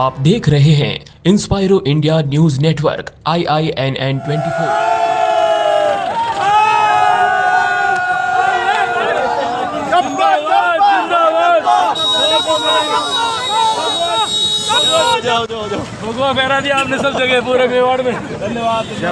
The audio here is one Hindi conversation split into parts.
आप देख रहे हैं इंस्पायरो इंडिया न्यूज नेटवर्क IINN 24। भगवा फहरा दिया आपने सब जगह पूरे मेवाड़ में। धन्यवाद। Thank you.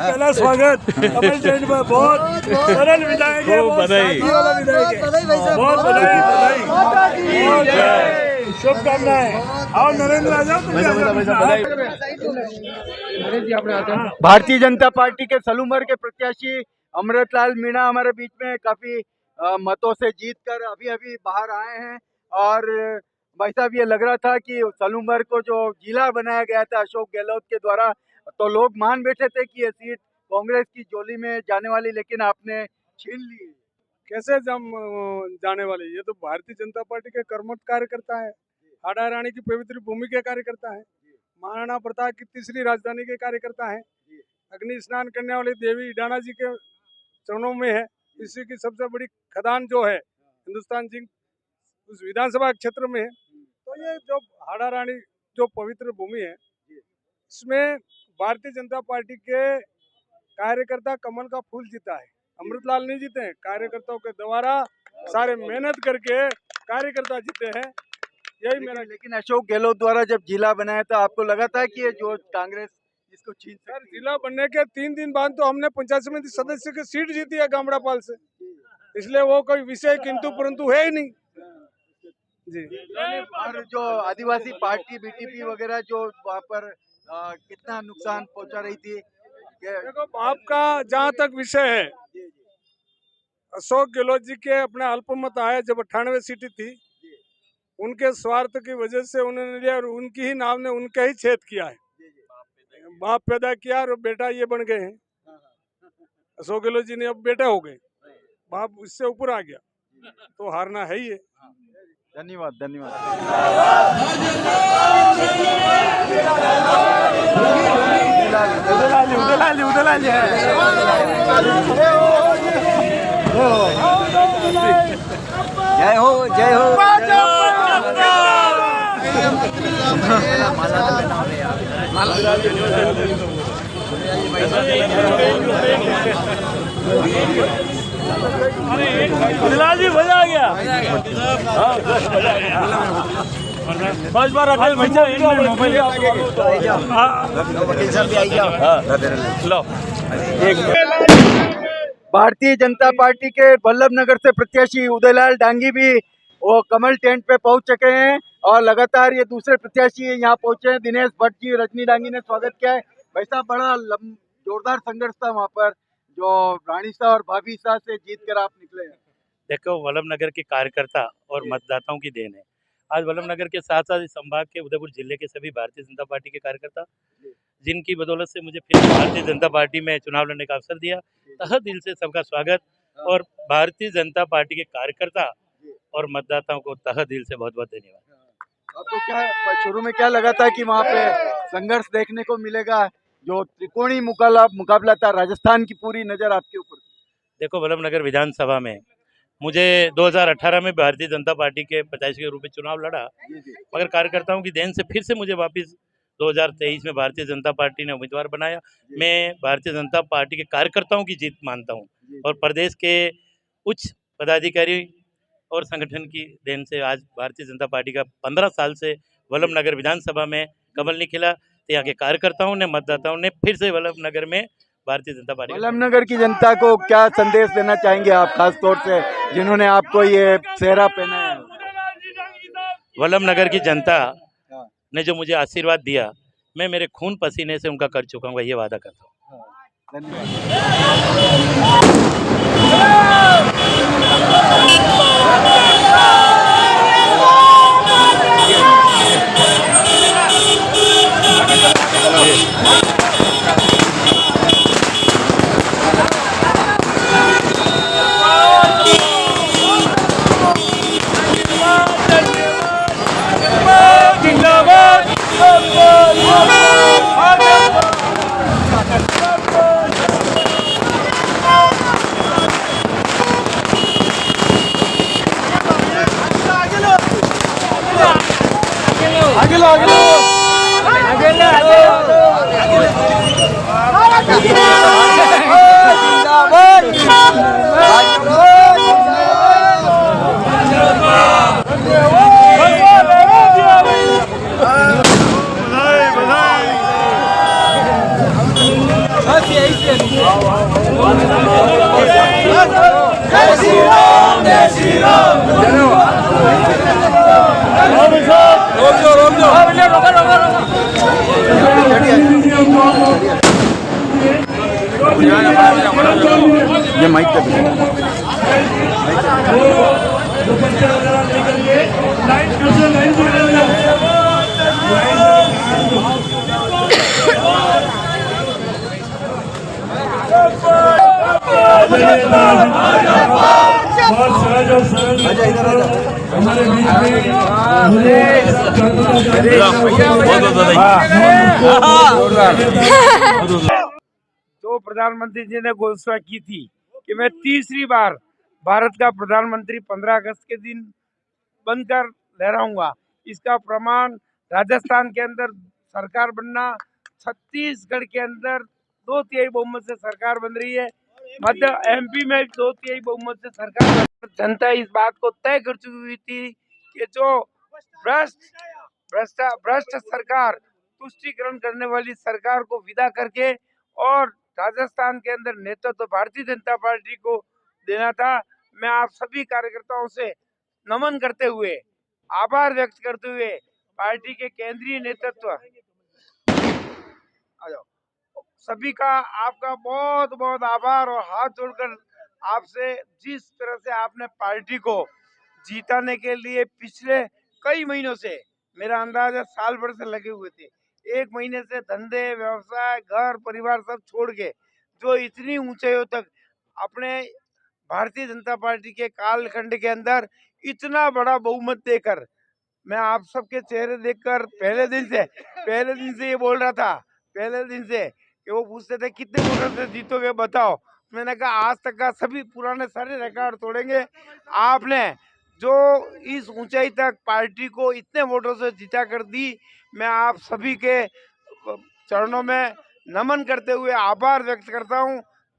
पहला स्वागत कमल टेंट में बहुत सरल विधायक है, बहुत शांति वाला विधायक है। बहुत बधाई शुभकामनाएं। और नरेंद्र आ जाओ। भारतीय जनता पार्टी के सलूमर के प्रत्याशी अमृतलाल मीणा हमारे बीच में काफी मतों से जीतकर अभी बाहर आए हैं। और भाई साहब, ये लग रहा था कि सलूमर को जो जिला बनाया गया था अशोक गहलोत के द्वारा, तो लोग मान बैठे थे कि ये सीट कांग्रेस की झोली में जाने वाली, लेकिन आपने छीन ली। कैसे जाने वाले? ये तो भारतीय जनता पार्टी के कर्मठ कार्यकर्ता है, हाड़ा रानी की पवित्र भूमि के कार्यकर्ता है, महाराणा प्रताप की तीसरी राजधानी के कार्यकर्ता है, अग्नि स्नान करने वाली देवी ईडाना जी के चरणों में है। इसी की सबसे बड़ी खदान जो है हिंदुस्तान जी उस विधानसभा क्षेत्र में है। तो ये जो हाड़ा रानी जो पवित्र भूमि है, इसमें भारतीय जनता पार्टी के कार्यकर्ता कमल का फूल जीता है। अमृतलाल नहीं जीते हैं, कार्यकर्ताओं के द्वारा सारे मेहनत करके कार्यकर्ता जीते हैं। यही मेरा। लेकिन अशोक गहलोत द्वारा जब जिला बनाया था, आपको लगा था कि ये जो कांग्रेस इसको छीन सकती है? जिला बनने के 3 दिन बाद तो हमने पंचायत समिति सदस्य की सीट जीती है गामड़ापाल से, इसलिए वो कोई विषय किंतु परंतु है ही नहीं जी। और जो आदिवासी पार्टी BTP वगैरह जो वहाँ पर कितना नुकसान पहुंचा रही थी? देखो, आपका जहाँ तक विषय है, अशोक गहलोत जी के अपने अल्पमत आए जब 98 सीटें थी, उनके स्वार्थ की वजह से उन्होंने लिया और उनकी ही नाम ने उनका ही छेद किया है। बाप पैदा किया और बेटा ये बन गए हैं। अशोक गहलोत जी ने अब बेटे हो गए, बाप इससे ऊपर आ गया, तो हारना है ही है। धन्यवाद धन्यवाद। जय हो जय हो। जी मजा आ गया। बस बार अटल भैया भारतीय जनता पार्टी के बल्लभनगर से प्रत्याशी उदयलाल डांगी भी वो कमल टेंट पे पहुंच चुके हैं और लगातार ये दूसरे प्रत्याशी यहाँ पहुंचे हैं। दिनेश भट्ट जी, रजनी डांगी ने स्वागत किया है। भाई साहब, बड़ा जोरदार संघर्ष था वहाँ पर, जो रानी शाह और भाभी शाह से जीत कर आप निकले हैं। देखो, वल्लभनगर के कार्यकर्ता और मतदाताओं की देन है। आज वल्लभनगर के साथ साथ इस संभाग के उदयपुर जिले के सभी भारतीय जनता पार्टी के कार्यकर्ता, जिनकी बदौलत से मुझे फिर भारतीय जनता पार्टी में चुनाव लड़ने का अवसर दिया, तहे दिल से सबका स्वागत। और भारतीय जनता पार्टी के कार्यकर्ता और मतदाताओं को तहे दिल से बहुत बहुत धन्यवाद। आपको क्या शुरू में क्या लगा था कि वहाँ पे संघर्ष देखने को मिलेगा? जो त्रिकोणीय मुकाबला था, राजस्थान की पूरी नजर आपके ऊपर। देखो, वल्लभनगर विधानसभा में मुझे 2018 में भारतीय जनता पार्टी के प्रत्याशी के रूप में चुनाव लड़ा, मगर कार्यकर्ताओं की देन से फिर से मुझे वापस 2023 में भारतीय जनता पार्टी ने उम्मीदवार बनाया। मैं भारतीय जनता पार्टी के कार्यकर्ताओं की जीत मानता हूं और प्रदेश के उच्च पदाधिकारी और संगठन की देन से आज भारतीय जनता पार्टी का 15 साल से वल्लभनगर विधानसभा में कमल नहीं खिला। तो यहाँ के कार्यकर्ताओं ने, मतदाताओं ने फिर से वल्लभनगर में भारतीय जनता पार्टी। वल्लभनगर की जनता को क्या संदेश देना चाहेंगे आप, खास तौर से जिन्होंने आपको ये सेहरा पहना है? वल्लभनगर की जनता ने जो मुझे आशीर्वाद दिया, मैं मेरे खून पसीने से उनका कर चुका हूँ, ये वादा करता हूँ। धन्यवाद। ये माइक पे बहुत सहज और सरल हमारे बीच में तो प्रधानमंत्री जी ने घोषणा की थी कि मैं तीसरी बार भारत का प्रधानमंत्री 15 अगस्त के दिन बनकर लहराऊंगा। इसका प्रमाण राजस्थान के अंदर सरकार बनना, छत्तीसगढ़ के अंदर 2/3 बहुमत से सरकार बन रही है, मध्य MP में 2/3 बहुमत से सरकार बन। जनता इस बात को तय कर चुकी हुई थी कि जो भ्रष्ट सरकार, तुष्टीकरण करने वाली सरकार को विदा करके और राजस्थान के अंदर नेतृत्व भारतीय जनता पार्टी को देना था। मैं आप सभी कार्यकर्ताओं से नमन करते हुए, आभार व्यक्त करते हुए पार्टी के केंद्रीय नेतृत्व सभी का आपका बहुत बहुत आभार और हाथ जोड़कर आपसे, जिस तरह से आपने पार्टी को जीताने के लिए पिछले कई महीनों से, मेरा अंदाजा साल भर से लगे हुए थे, 1 महीने से धंधे, व्यवसाय, घर परिवार सब छोड़ के जो इतनी ऊंचाइयों तक अपने भारतीय जनता पार्टी के कालखंड के अंदर इतना बड़ा बहुमत देकर, मैं आप सबके चेहरे देखकर पहले दिन से ये बोल रहा था, पहले दिन से कि वो पूछते थे कितने वोटर से जीतोगे बताओ। मैंने कहा आज तक का सभी पुराने सारे रिकॉर्ड तोड़ेंगे। आपने जो इस ऊंचाई तक पार्टी को इतने वोटों से जीता कर दी, मैं आप सभी के चरणों में नमन करते हुए आभार व्यक्त करता हूं।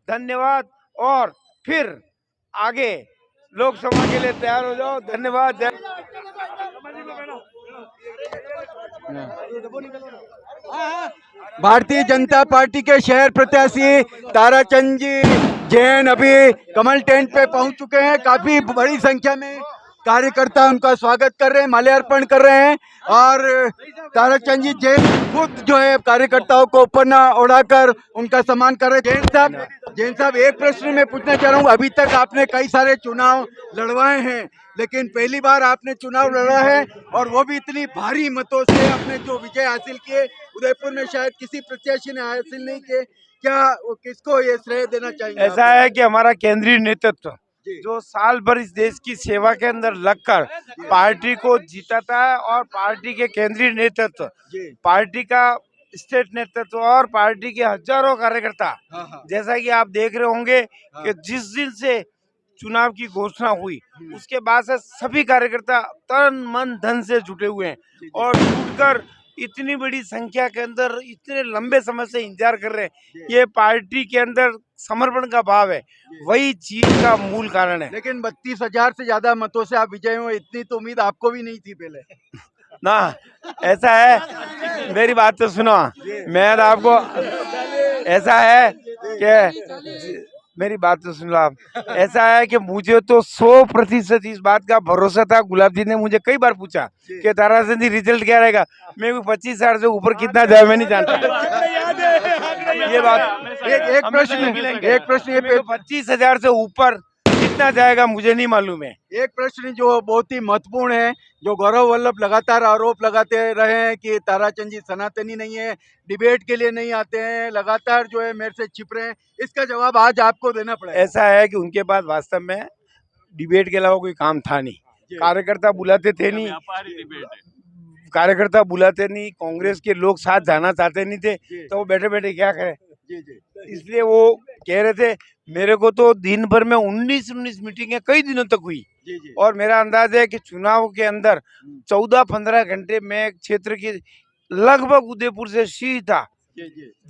धन्यवाद और फिर आगे लोकसभा के लिए तैयार हो जाओ। धन्यवाद। भारतीय जनता पार्टी के शहर प्रत्याशी ताराचंद जी जैन अभी कमल टेंट पे पहुंच चुके हैं। काफी बड़ी संख्या में कार्यकर्ता उनका स्वागत कर रहे हैं, माल्यार्पण कर रहे हैं और ताराचंद जी जैन खुद जो है कार्यकर्ताओं को ऊपर उड़ाकर उनका सम्मान कर रहे हैं। जैन साहब एक प्रश्न मैं पूछना चाह रहा हूँ, अभी तक आपने कई सारे चुनाव लड़वाए हैं, लेकिन पहली बार आपने चुनाव लड़ा है और वो भी इतनी भारी मतों से आपने जो विजय हासिल किए, उदयपुर में शायद किसी प्रत्याशी ने हासिल नहीं किए। क्या किसको ये श्रेय देना चाहिए? ऐसा है कि हमारा केंद्रीय नेतृत्व जो साल भर इस देश की सेवा के अंदर लगकर पार्टी को जीताता है और पार्टी के केंद्रीय नेतृत्व, पार्टी का स्टेट नेतृत्व और पार्टी के हजारों कार्यकर्ता, जैसा कि आप देख रहे होंगे कि जिस दिन से चुनाव की घोषणा हुई उसके बाद से सभी कार्यकर्ता तन मन धन से जुटे हुए हैं और जुटकर इतनी बड़ी संख्या के अंदर इतने लंबे समय से इंतजार कर रहे हैं। ये पार्टी के अंदर समर्पण का भाव है, वही चीज का मूल कारण है। लेकिन 32,000 से ज्यादा मतों से आप विजय हुए, इतनी तो उम्मीद आपको भी नहीं थी पहले ना। ऐसा है, मेरी बात तो सुनो, मैं आपको, ऐसा है कि मेरी बात तो सुन लो आप, ऐसा है कि मुझे तो 100% इस बात का भरोसा था। गुलाब जी ने मुझे कई बार पूछा कि ताराचंद जी रिजल्ट क्या रहेगा, मैं 25,000 से ऊपर कितना जाए मैं नहीं जानता। ये बात एक प्रश्न ये 25,000 से ऊपर कितना जाएगा मुझे नहीं मालूम है। एक प्रश्न जो बहुत ही महत्वपूर्ण है, जो गौरव वल्लभ लगातार आरोप लगाते रहे हैं कि ताराचंद जी सनातनी नहीं है, डिबेट के लिए नहीं आते हैं, लगातार जो है मेरे से छिप रहे हैं, इसका जवाब आज आपको देना पड़ेगा। ऐसा है कि उनके पास वास्तव में डिबेट के अलावा कोई काम था नहीं, कार्यकर्ता बुलाते थे नहीं, कार्यकर्ता बुलाते नहीं, कांग्रेस के लोग साथ जाना चाहते नहीं थे, तो वो बैठे बैठे क्या करें। इसलिए वो कह रहे थे, मेरे को तो दिन भर में 19 मीटिंगें कई दिनों तक हुई और मेरा अंदाज है कि चुनाव के अंदर 14-15 घंटे में क्षेत्र की लगभग उदयपुर से सीधा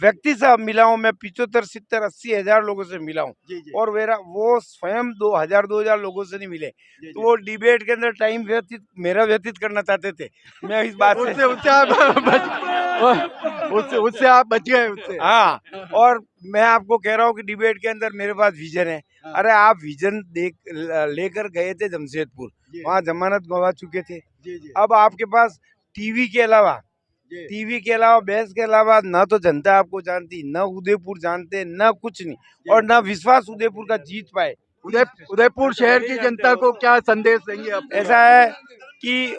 व्यक्ति से मिला हूँ। मैं 75, 70, 80 हजार लोगों से मिला हूँ और वो स्वयं 2,000 लोगों से नहीं मिले। तो वो डिबेट के अंदर टाइम मेरा व्यतीत करना चाहते थे। मैं इस बात से उससे उससे आप बच गए उससे। हाँ, और मैं आपको कह रहा हूँ कि डिबेट के अंदर मेरे पास विजन है। हाँ। अरे आप विजन लेकर गए थे जमशेदपुर, जी। वहाँ जमानत गवा चुके थे। जी जी अब आपके पास टीवी के अलावा बहस के अलावा ना तो जनता आपको जानती, न उदयपुर जानते, न कुछ नहीं, और न विश्वास उदयपुर का जीत पाए। उदयपुर शहर की जनता को क्या संदेश देंगे आप? ऐसा है कि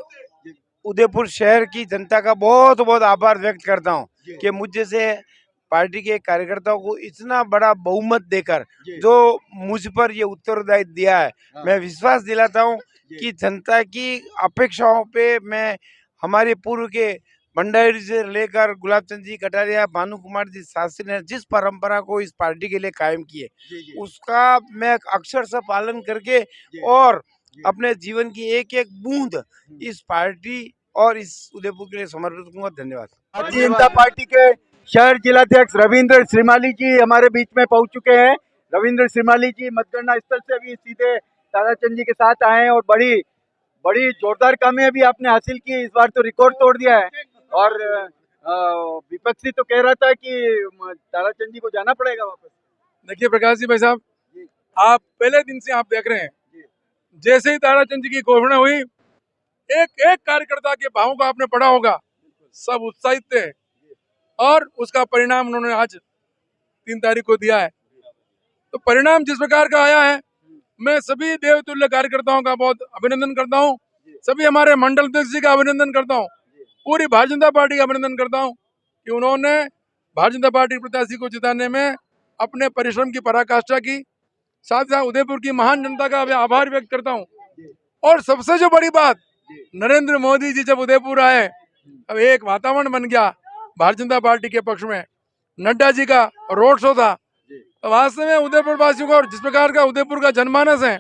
उदयपुर शहर की जनता का बहुत बहुत आभार व्यक्त करता हूँ कि मुझ जैसे पार्टी के कार्यकर्ताओं को इतना बड़ा बहुमत देकर जो मुझ पर ये उत्तरदायित्व दिया है, मैं विश्वास दिलाता हूँ कि जनता की अपेक्षाओं पे मैं हमारे पूर्व के भंडारी से लेकर गुलाब चंद जी कटारिया, भानु कुमार जी शास्त्री ने जिस परंपरा को इस पार्टी के लिए कायम किए, उसका मैं अक्षर से पालन करके और अपने जीवन की एक एक बूंद इस पार्टी और इस उदयपुर के लिए समर्पित करूंगा। धन्यवाद। भारतीय जनता पार्टी के शहर जिलाध्यक्ष रविंद्र श्रीमाली जी हमारे बीच में पहुंच चुके हैं। रविंद्र श्रीमाली जी मतगणना स्थल से भी सीधे ताराचंद जी के साथ आए हैं और बड़ी बड़ी जोरदार कामयाबी आपने हासिल की। इस बार तो रिकॉर्ड तोड़ दिया है और विपक्षी तो कह रहा था कि ताराचंद जी को जाना पड़ेगा वापस। देखिए प्रकाश जी भाई साहब, आप पहले दिन से आप देख रहे हैं, जैसे ही ताराचंद जी की घोषणा हुई, एक एक कार्यकर्ता के भावों का आपने पढ़ा होगा, सब उत्साहित थे और उसका परिणाम उन्होंने आज 3 तारीख को दिया है। तो परिणाम जिस प्रकार का आया है, मैं सभी देवतुल्य कार्यकर्ताओं का बहुत अभिनंदन करता हूं, सभी हमारे मंडल अध्यक्ष जी का अभिनंदन करता हूं, पूरी भारतीय जनता पार्टी का अभिनंदन करता हूं कि उन्होंने भारतीय जनता पार्टी प्रत्याशी को जिताने में अपने परिश्रम की पराकाष्ठा की। साथ ही साथ उदयपुर की महान जनता का मैं आभार व्यक्त करता हूं। और सबसे जो बड़ी बात, नरेंद्र मोदी जी जब उदयपुर आए, अब एक वातावरण बन गया भारतीय जनता पार्टी के पक्ष में। नड्डा जी का रोड शो था, तो वास्तव में उदयपुर वासियों को, और जिस प्रकार का उदयपुर का जनमानस है,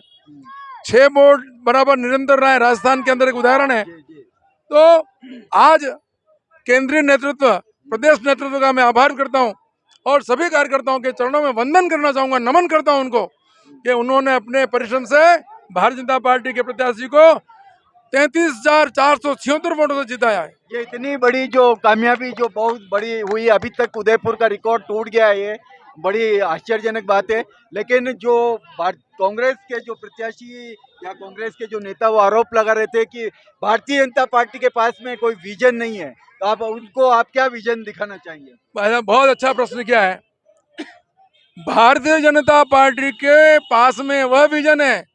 6 वोट बराबर निरंतर रहा है, राजस्थान के अंदर एक उदाहरण है। तो आज केंद्रीय नेतृत्व, प्रदेश नेतृत्व का मैं आभार करता हूं और सभी कार्यकर्ताओं के चरणों में वंदन करना चाहूंगा, नमन करता हूं उनको कि उन्होंने अपने परिश्रम से भारतीय जनता पार्टी के प्रत्याशी को 33,476 वोटों से जिताया है। ये इतनी बड़ी जो कामयाबी जो बहुत बड़ी हुई, अभी तक उदयपुर का रिकॉर्ड टूट गया है, ये बड़ी आश्चर्यजनक बात है। लेकिन जो कांग्रेस के जो प्रत्याशी या कांग्रेस के जो नेता वो आरोप लगा रहे थे कि भारतीय जनता पार्टी के पास में कोई विजन नहीं है, तो आप क्या विजन दिखाना चाहेंगे? बहुत अच्छा प्रश्न किया है। भारतीय जनता पार्टी के पास में वह विजन है,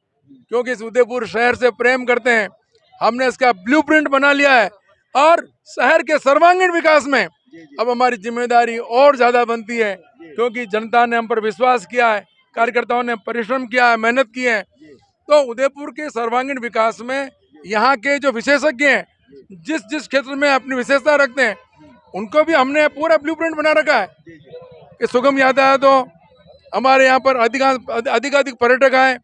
क्योंकि इस उदयपुर शहर से प्रेम करते हैं, हमने इसका ब्लूप्रिंट बना लिया है और शहर के सर्वांगीण विकास में अब हमारी जिम्मेदारी और ज्यादा बनती है, क्योंकि जनता ने हम पर विश्वास किया है, कार्यकर्ताओं ने परिश्रम किया है, मेहनत की है। तो उदयपुर के सर्वांगीण विकास में यहाँ के जो विशेषज्ञ हैं, जिस जिस क्षेत्र में अपनी विशेषता रखते हैं, उनको भी हमने पूरा ब्लूप्रिंट बना रखा है कि सुगम यातायात हो, हमारे यहाँ पर अधिकाधिक पर्यटक आए,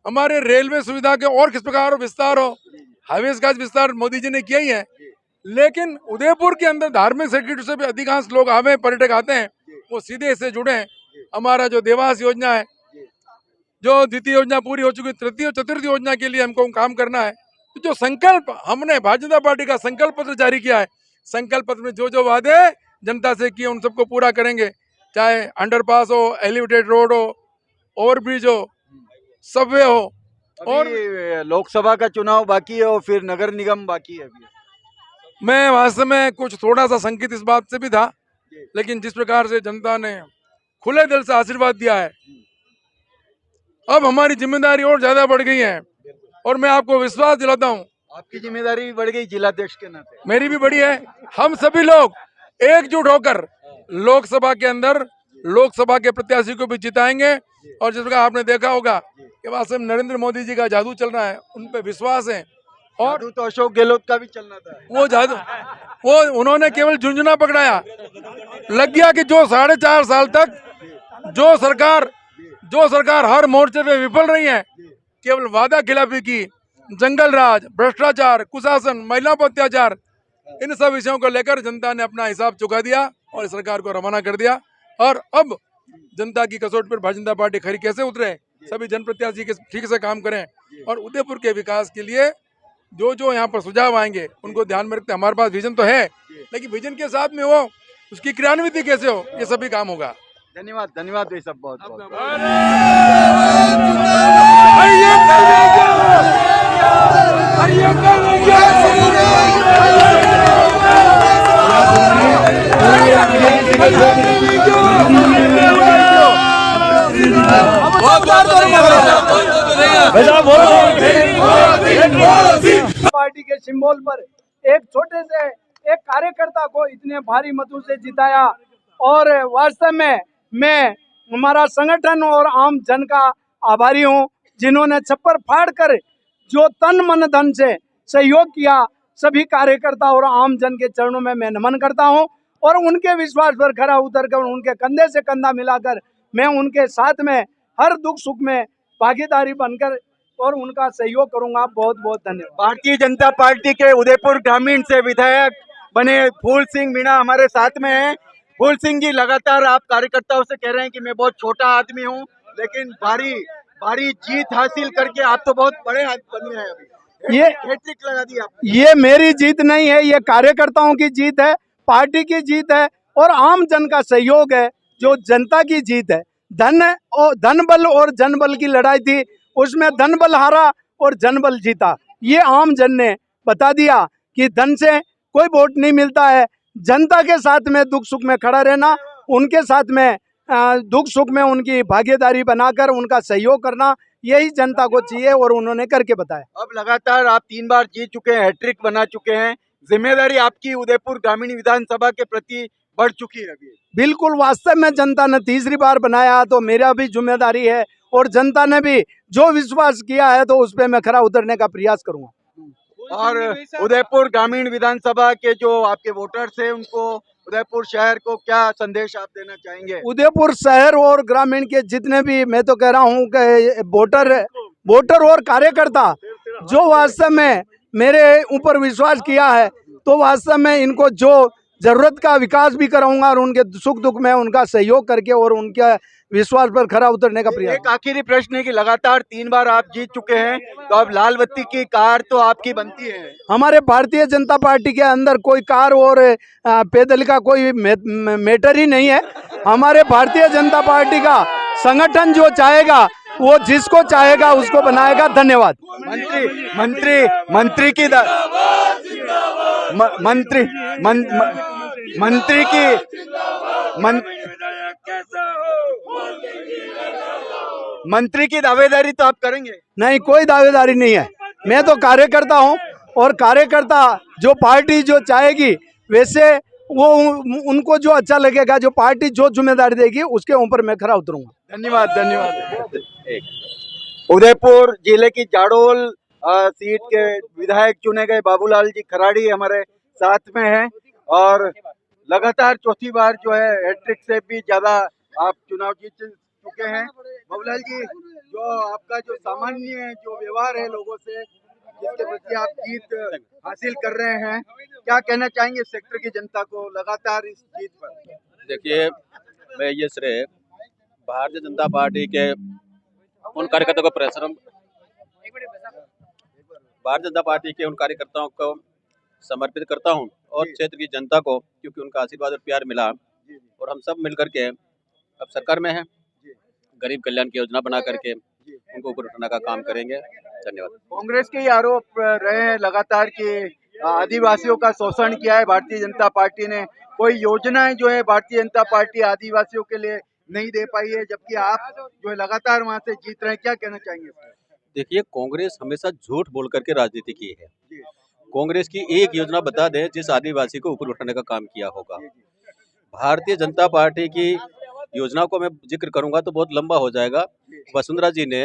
हमारे रेलवे सुविधा के और किस प्रकार विस्तार हो, हाईवेज का विस्तार मोदी जी ने किया ही है। लेकिन उदयपुर के अंदर धार्मिक सर्किट से भी अधिकांश लोग आवे, पर्यटक आते हैं, वो सीधे इससे जुड़े हैं। हमारा जो देवास योजना है, जो द्वितीय योजना पूरी हो चुकी, तृतीय चतुर्थ योजना के लिए हमको काम करना है। तो जो संकल्प हमने भारतीय जनता पार्टी का संकल्प पत्र जारी किया है, संकल्प पत्र में जो जो वादे जनता से किए उन सबको पूरा करेंगे, चाहे अंडरपास हो, एलिवेटेड रोड हो, ओवरब्रिज हो, सबवे हो। और लोकसभा का चुनाव बाकी है और फिर नगर निगम बाकी है अभी। मैं वास्तव में कुछ थोड़ा सा संकेत इस बात से भी था, लेकिन जिस प्रकार से जनता ने खुले दिल से आशीर्वाद दिया है, अब हमारी जिम्मेदारी और ज्यादा बढ़ गई है। और मैं आपको विश्वास दिलाता हूँ, आपकी जिम्मेदारी भी बढ़ गई जिलाध्यक्ष के नाते। मेरी भी बड़ी है। हम सभी लोग एकजुट होकर लोकसभा के अंदर लोकसभा के प्रत्याशी को भी जिताएंगे। और जिस प्रकार आपने देखा होगा कि वास्तव में नरेंद्र मोदी जी का जादू चल रहा है, उन पे विश्वास है। और जादू तो अशोक गहलोत का भी चलना था। वो जादू, वो उन्होंने केवल झुंझुना पकड़ाया, लग गया कि जो 4.5 साल तक जो सरकार हर मोर्चे पे विफल रही है, केवल वादा खिलाफी की, जंगल राज, भ्रष्टाचार, कुशासन, महिलाओं पर अत्याचार, इन सब विषयों को लेकर जनता ने अपना हिसाब चुका दिया और इस सरकार को रवाना कर दिया। और अब जनता की कसौट पर भारतीय जनता पार्टी खरी कैसे उतरे, सभी जनप्रत्याशी के ठीक से काम करें और उदयपुर के विकास के लिए जो जो यहाँ पर सुझाव आएंगे उनको ध्यान में रखते हमारे पास विजन तो है, लेकिन विजन के साथ में वो उसकी क्रियान्विति कैसे हो, ये सभी काम होगा। धन्यवाद धन्यवाद भाई साहब, बहुत बहुत। पार्टी के सिंबल पर एक छोटे से एक कार्यकर्ता को इतने भारी मतों से जिताया, और वास्तव में मैं हमारा संगठन और आम जन का आभारी हूं, जिन्होंने छप्पर फाड़ कर जो तन मन धन से सहयोग किया। सभी कार्यकर्ता और आम जन के चरणों में मैं नमन करता हूं, और उनके विश्वास पर खरा उतरकर उनके कंधे से कंधा मिलाकर मैं उनके साथ में हर दुख सुख में भागीदारी बनकर और उनका सहयोग करूंगा। बहुत बहुत धन्यवाद। भारतीय जनता पार्टी के उदयपुर ग्रामीण से विधायक बने फूल सिंह मीणा हमारे साथ में हैं। फूल सिंह जी, लगातार आप कार्यकर्ताओं से कह रहे हैं कि मैं बहुत छोटा आदमी हूं, लेकिन भारी जीत हासिल करके आप तो बहुत बड़े आदमी बन गए हैं। अभी ये हैट्रिक लगा दी आपने। ये मेरी जीत नहीं है, ये कार्यकर्ताओं की जीत है, पार्टी की जीत है, और आम जन का सहयोग है, जो जनता की जीत है। धन बल और जन बल की लड़ाई थी, उसमें धन बल हारा और जन बल जीता। ये आम जन ने बता दिया कि धन से कोई वोट नहीं मिलता है, जनता के साथ में दुख सुख में खड़ा रहना, उनके साथ में दुख सुख में उनकी भागीदारी बनाकर उनका सहयोग करना, यही जनता को चाहिए, और उन्होंने करके बताया। अब लगातार आप 3 बार जीत चुके हैं, हैट्रिक बना चुके हैं, जिम्मेदारी आपकी उदयपुर ग्रामीण विधानसभा के प्रति बढ़ चुकी है अभी। बिल्कुल, वास्तव में जनता ने तीसरी बार बनाया तो मेरा भी जिम्मेदारी है, और जनता ने भी जो विश्वास किया है तो उस पर मैं खरा उतरने का प्रयास करूंगा। और उदयपुर ग्रामीण विधानसभा के जो आपके वोटर्स हैं, उनको उदयपुर शहर को क्या संदेश आप देना चाहेंगे? उदयपुर शहर और ग्रामीण के जितने भी, मैं तो कह रहा हूँ कि वोटर और कार्यकर्ता जो वास्तव में मेरे ऊपर विश्वास किया है, तो वास्तव में इनको जो जरूरत का विकास भी कराऊंगा, और उनके सुख दुख में उनका सहयोग करके और उनके विश्वास पर खरा उतरने का प्रयास। एक आखिरी प्रश्न है कि लगातार 3 बार आप जीत चुके हैं, तो अब लाल बत्ती की कार तो आपकी बनती है। हमारे भारतीय जनता पार्टी के अंदर कोई कार और पैदल का कोई मैटर ही नहीं है। हमारे भारतीय जनता पार्टी का संगठन जो चाहेगा, वो जिसको चाहेगा उसको बनाएगा। धन्यवाद। मंत्री की दावेदारी तो आप करेंगे? नहीं, कोई दावेदारी नहीं है। मैं तो कार्यकर्ता हूं, और कार्यकर्ता जो पार्टी जो चाहेगी वैसे वो उनको जो अच्छा लगेगा, जो पार्टी जो जिम्मेदारी देगी उसके ऊपर मैं खरा उतरूंगा। धन्यवाद धन्यवाद। उदयपुर जिले की जाडोल सीट के विधायक चुने गए बाबूलाल जी खराड़ी हमारे साथ में हैं, और लगातार चौथी बार जो है हैट्रिक से भी ज्यादा आप चुनाव जीत चुके हैं। बाबूलाल जी, जो आपका जो सामान्य जो व्यवहार है लोगों से, जिसके प्रति आप जीत हासिल कर रहे हैं, क्या कहना चाहेंगे सेक्टर की जनता को लगातार इस जीत पर? देखिए, मैं ये श्रेय भारतीय जनता पार्टी के उन कार्यकर्ताओं को भारतीय जनता पार्टी के उन कार्यकर्ताओं को समर्पित करता हूं, और क्षेत्र की जनता को, क्योंकि उनका आशीर्वाद और प्यार मिला, और हम सब मिलकर के अब सरकार में हैं, गरीब कल्याण की योजना बना करके उनको ऊपर उठाने का काम करेंगे। धन्यवाद। कांग्रेस के आरोप रहे हैं लगातार कि आदिवासियों का शोषण किया है भारतीय जनता पार्टी ने, कोई योजनाएं जो है भारतीय जनता पार्टी आदिवासियों के लिए नहीं दे पाई है, जबकि आप जो है लगातार वहां से जीत रहे हैं, क्या कहना चाहेंगे? देखिए, कांग्रेस हमेशा झूठ बोल करके राजनीति की है। कांग्रेस की एक योजना बता दें जिस आदिवासी को ऊपर उठाने का काम किया होगा। भारतीय जनता पार्टी की योजनाओं को मैं जिक्र करूंगा तो बहुत लंबा हो जाएगा। वसुंधरा जी ने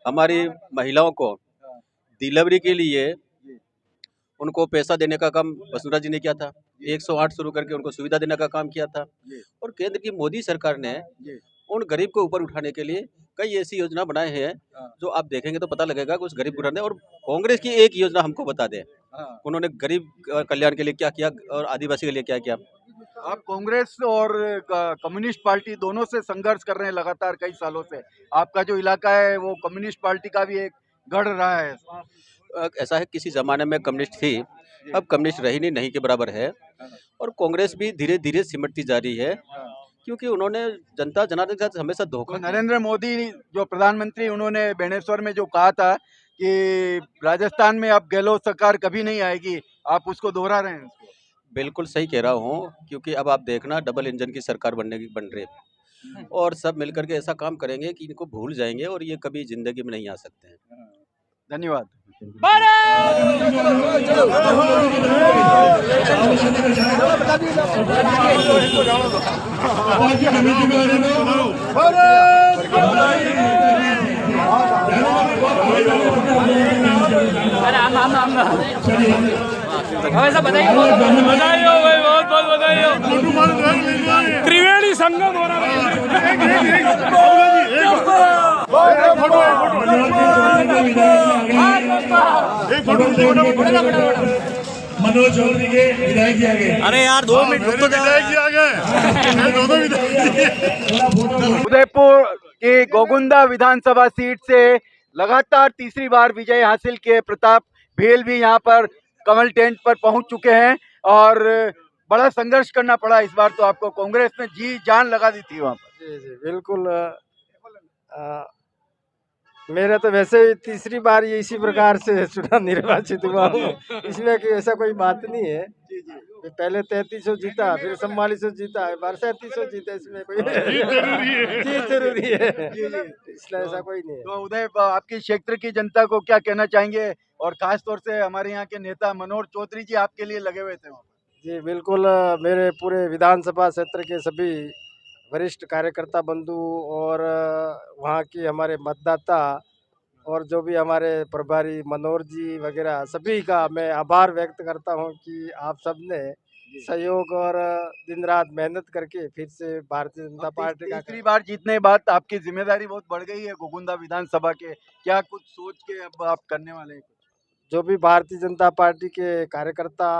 हमारी महिलाओं को डिलीवरी के लिए उनको पैसा देने का काम वसुंधरा जी ने किया था, 108 शुरू करके उनको सुविधा देने का काम किया था। और केंद्र की मोदी सरकार ने उन गरीब को ऊपर उठाने के लिए कई ऐसी योजना बनाए हैं, जो आप देखेंगे तो पता लगेगा कि उस गरीब को उठाने। और कांग्रेस की एक योजना हमको बता दें, उन्होंने गरीब कल्याण के लिए क्या किया और आदिवासी के लिए क्या किया। आप कांग्रेस और कम्युनिस्ट पार्टी दोनों से संघर्ष कर रहे हैं लगातार कई सालों से। आपका जो इलाका है वो कम्युनिस्ट पार्टी का भी एक गढ़ रहा है। ऐसा है, किसी ज़माने में कम्युनिस्ट थी, अब कम्युनिस्ट रही नहीं के बराबर है। और कांग्रेस भी धीरे धीरे सिमटती जा रही है, क्योंकि उन्होंने जनता जनार्दन के साथ हमेशा धोखा किया। नरेंद्र मोदी जो प्रधानमंत्री, उन्होंने बेनेश्वर में जो कहा था कि राजस्थान में अब गहलोत सरकार कभी नहीं आएगी, आप उसको दोहरा रहे हैं उसको। बिल्कुल सही कह रहा हूँ, क्योंकि अब आप देखना डबल इंजन की सरकार बन रही है और सब मिलकर के ऐसा काम करेंगे कि इनको भूल जाएंगे और ये कभी जिंदगी में नहीं आ सकते हैं। धन्यवाद। बधाई हो भाई, बहुत बहुत बधाई हो। त्रिवेणी संगम हो रहा मनोज चौधरी के विदाई किया गया। अरे यार 2 मिनट रुक तो उदयपुर की गोगुंदा विधानसभा सीट से लगातार तीसरी बार विजय हासिल किए प्रताप भेल भी यहाँ पर कमल टेंट पर पहुंच चुके हैं और बड़ा संघर्ष करना पड़ा इस बार तो आपको। कांग्रेस ने जी जान लगा दी थी वहाँ पर। जी जी बिल्कुल। मेरा तो वैसे ही तीसरी बार ये इसी प्रकार से चुनाव निर्वाचित हुआ हूँ, इसमें कि ऐसा कोई बात नहीं है। पहले 3300 जीता, फिर 4400 जीता, बार 3700 जीता, इसमें कोई जीत जरूरी है, इसलिए ऐसा कोई नहीं है। तो उदय, आपके क्षेत्र की जनता को क्या कहना चाहेंगे, और खास तौर से हमारे यहाँ के नेता मनोहर चौधरी जी आपके लिए लगे हुए थे वहाँ पर? जी बिल्कुल, मेरे पूरे विधानसभा क्षेत्र के सभी वरिष्ठ कार्यकर्ता बंधु और वहाँ की हमारे मतदाता और जो भी हमारे प्रभारी मनोहर जी वगैरह, सभी का मैं आभार व्यक्त करता हूँ कि आप सब ने सहयोग और दिन रात मेहनत करके फिर से भारतीय जनता पार्टी का तीसरी बार जीतने के बाद आपकी जिम्मेदारी बहुत बढ़ गई है गोगुंदा विधानसभा के, क्या कुछ सोच के अब आप करने वाले हैं? जो भी भारतीय जनता पार्टी के कार्यकर्ता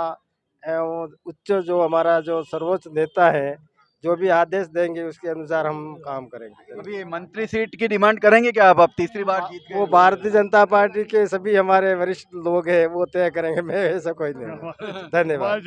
एवं उच्च जो हमारा जो सर्वोच्च नेता है, जो भी आदेश देंगे उसके अनुसार हम काम करेंगे। अभी मंत्री सीट की डिमांड करेंगे क्या आप? तीसरी बार जीत गए? वो भारतीय जनता पार्टी के सभी हमारे वरिष्ठ लोग हैं, वो तय करेंगे, मैं ऐसा कोई नहीं। धन्यवाद।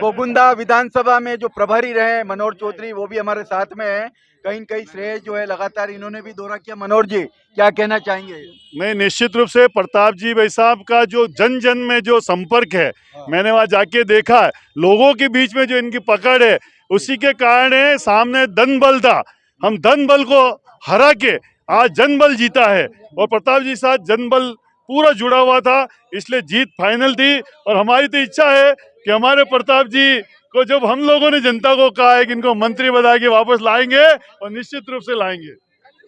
गोगुंदा विधानसभा में जो प्रभारी रहे मनोहर चौधरी, वो भी हमारे साथ में है। कहीं न कहीं श्रेय जो है लगातार इन्होंने भी दौरा किया। मनोहर जी क्या कहना चाहेंगे? मैं निश्चित रूप से प्रताप जी भाई साहब का जो जन जन में जो संपर्क है, मैंने वहाँ जाके देखा है, लोगों के बीच में जो इनकी पकड़ है, उसी के कारण है। सामने धन बल था, हम धन बल को हरा के आज जन बल जीता है और प्रताप जी साथ जन बल पूरा जुड़ा हुआ था, इसलिए जीत फाइनल थी। और हमारी तो इच्छा है कि हमारे प्रताप जी को जब हम लोगों ने जनता को कहा है कि इनको मंत्री बना के वापस लाएंगे, और निश्चित रूप से लाएंगे।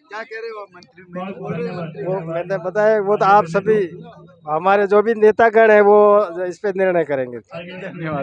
क्या कह रहे हो मंत्री? बोल रहे हैं वो मैंने बताया, वो तो आप सभी हमारे जो भी नेतागण है वो इस पे निर्णय करेंगे। धन्यवाद।